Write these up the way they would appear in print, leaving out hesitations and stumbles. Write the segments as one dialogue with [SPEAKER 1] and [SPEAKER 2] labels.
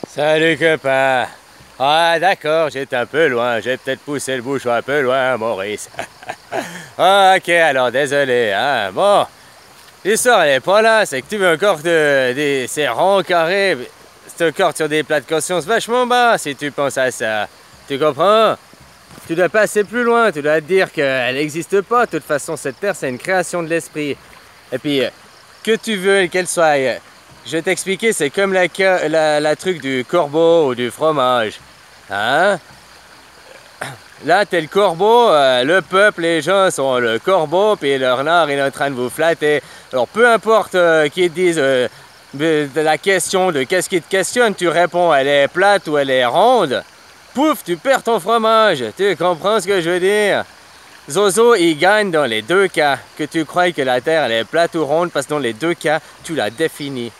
[SPEAKER 1] Salut copain. Ah d'accord, j'étais un peu loin, j'ai peut-être poussé le bouchon un peu loin, Maurice. Ah, ok, alors désolé, hein. Bon, l'histoire elle est pas là, c'est que tu veux encore ces ronds carrés, c'est encore sur des plats de conscience vachement bas si tu penses à ça. Tu comprends? Tu dois passer plus loin, tu dois te dire qu'elle n'existe pas. De toute façon, cette terre c'est une création de l'esprit. Et puis, que tu veux qu'elle soit, je vais t'expliquer, c'est comme la truc du corbeau ou du fromage. Hein? Là, t'es le corbeau, le peuple, les gens sont le corbeau, puis leur art il est en train de vous flatter. Alors, peu importe qu'ils te disent de la question, de qu'est-ce qui te questionne, tu réponds, elle est plate ou elle est ronde. Pouf, tu perds ton fromage. Tu comprends ce que je veux dire? Zozo, il gagne dans les deux cas. Que tu crois que la Terre elle est plate ou ronde, parce que dans les deux cas, tu la définis.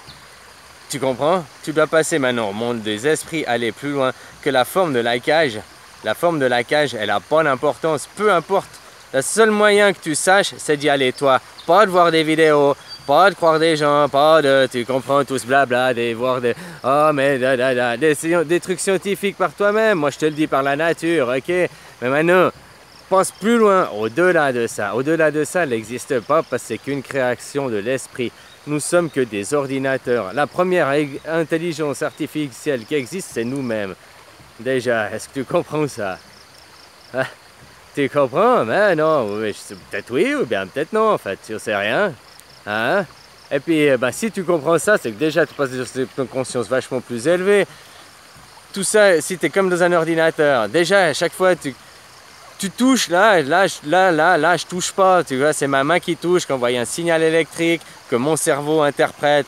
[SPEAKER 1] Tu comprends? Tu dois passer maintenant au monde des esprits, aller plus loin que la forme de la cage. La forme de la cage, elle n'a pas d'importance, peu importe. Le seul moyen que tu saches, c'est d'y aller toi. Pas de voir des vidéos, pas de croire des gens, pas de, tu comprends, tout ce blabla, de voir des, oh mais des trucs scientifiques par toi-même. Moi je te le dis par la nature, ok? Mais maintenant, pense plus loin, au-delà de ça. Au-delà de ça, elle n'existe pas parce que c'est qu'une création de l'esprit. Nous sommes que des ordinateurs. La première intelligence artificielle qui existe, c'est nous-mêmes. Déjà, est-ce que tu comprends ça? Ah, tu comprends? Mais non, peut-être oui ou bien peut-être non, en fait, tu sais rien. Hein? Et puis, bah, si tu comprends ça, c'est que déjà tu passes sur une conscience vachement plus élevée. Tout ça, si tu es comme dans un ordinateur, déjà, à chaque fois, tu touches, là, je touche pas, tu vois, c'est ma main qui touche, quand il y a un signal électrique que mon cerveau interprète.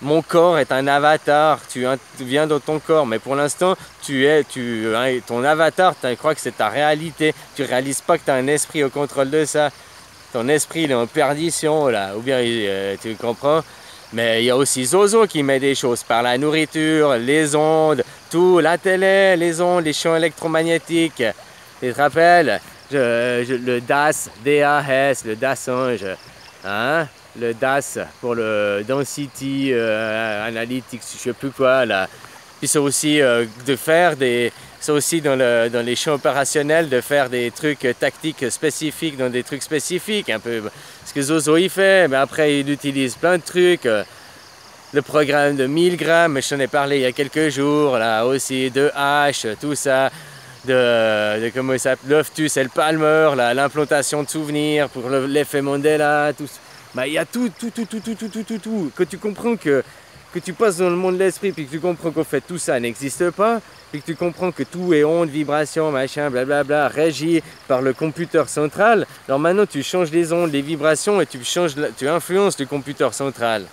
[SPEAKER 1] Mon corps est un avatar, tu viens dans ton corps, mais pour l'instant, ton avatar, tu crois que c'est ta réalité, tu réalises pas que tu as un esprit au contrôle de ça. Ton esprit, il est en perdition, là, ou bien, tu comprends? Mais il y a aussi Zozo qui met des choses par la nourriture, les ondes, tout, la télé, les ondes, les champs électromagnétiques. Tu te rappelles? Le DAS, DAS, le DASange, hein? Le DAS pour le Density Analytics, je sais plus quoi là. Puis c'est aussi c'est aussi dans les champs opérationnels de faire des trucs tactiques spécifiques dans des trucs spécifiques un peu. Ce que Zozo il fait, mais après il utilise plein de trucs. Le programme de 1000 grammes, je t'en ai parlé il y a quelques jours là aussi, de H, tout ça. Comment il s'appelle, Loftus et le Palmer, l'implantation de souvenirs pour l'effet Mandela, tout ça. Bah, il y a tout. Que tu comprends que tu passes dans le monde de l'esprit, puis que tu comprends qu'en fait tout ça n'existe pas, puis que tu comprends que tout est ondes, vibrations, machin, blablabla, régi par le computer central. Alors maintenant tu changes les ondes, les vibrations, et tu influences le computer central.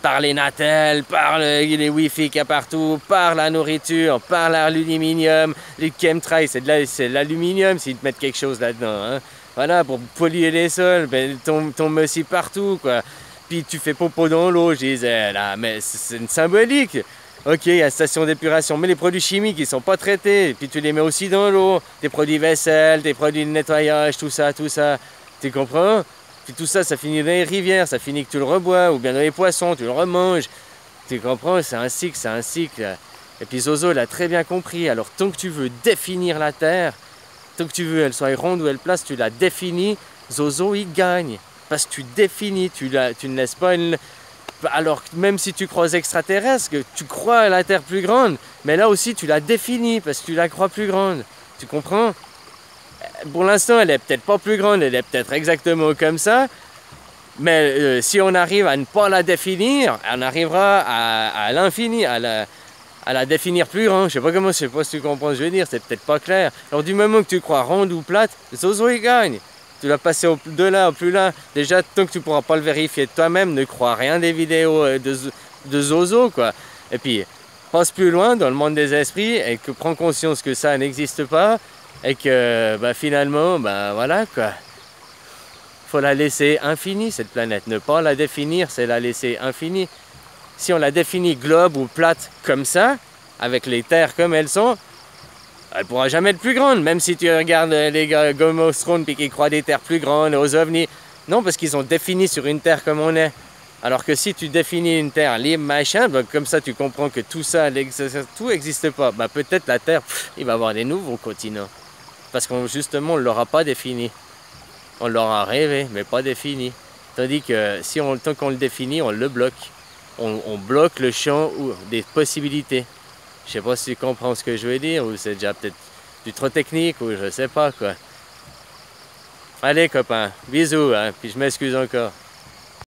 [SPEAKER 1] Par les natels, par les wifi qu'il y a partout, par la nourriture, par l'aluminium, les chemtrails, c'est de l'aluminium s'ils te mettent quelque chose là-dedans. Hein. Voilà, pour polluer les sols, ben, tombe aussi partout, quoi. Puis tu fais popo dans l'eau, je disais, là, mais c'est une symbolique. Ok, il y a une station d'épuration, mais les produits chimiques, ils sont pas traités. Puis tu les mets aussi dans l'eau. Tes produits vaisselle, tes produits de nettoyage, tout ça. Tu comprends? Puis tout ça, ça finit dans les rivières, ça finit que tu le rebois, ou bien dans les poissons, tu le remanges. Tu comprends? C'est un cycle, c'est un cycle. Et puis Zozo l'a très bien compris. Alors tant que tu veux définir la Terre, tant que tu veux elle soit ronde ou elle place, tu la définis, Zozo il gagne. Parce que tu définis, tu ne laisses pas une... Alors même si tu crois aux extraterrestres, que tu crois à la Terre plus grande, mais là aussi tu la définis parce que tu la crois plus grande. Tu comprends? Pour l'instant, elle est peut-être pas plus grande, elle est peut-être exactement comme ça, mais si on arrive à ne pas la définir, on arrivera à l'infini, à la définir plus grande. Je sais pas si tu comprends ce que je veux dire, c'est peut-être pas clair. Alors du moment que tu crois ronde ou plate, Zozo il gagne. Tu l'as passé de là au plus là. Déjà, tant que tu pourras pas le vérifier de toi-même, ne crois rien des vidéos de Zozo, quoi. Et puis, passe plus loin dans le monde des esprits et que prends conscience que ça n'existe pas et que bah, finalement, bah, voilà, quoi. Faut la laisser infinie, cette planète. Ne pas la définir, c'est la laisser infinie. Si on la définit globe ou plate comme ça, avec les terres comme elles sont, elle pourra jamais être plus grande, même si tu regardes les gars Game of Thrones puis qu'ils croient des terres plus grandes, aux ovnis. Non, parce qu'ils ont défini sur une terre comme on est. Alors que si tu définis une terre libre, machin, ben comme ça tu comprends que tout ça, tout n'existe pas. Ben peut-être la terre, il va y avoir des nouveaux continents. Parce qu'on justement, on ne l'aura pas défini. On l'aura rêvé, mais pas défini. Tandis que si tant qu'on le définit, on le bloque. On bloque le champ des possibilités. Je sais pas si tu comprends ce que je veux dire, ou c'est déjà peut-être du trop technique, ou je sais pas quoi. Allez copain, bisous, hein, puis je m'excuse encore.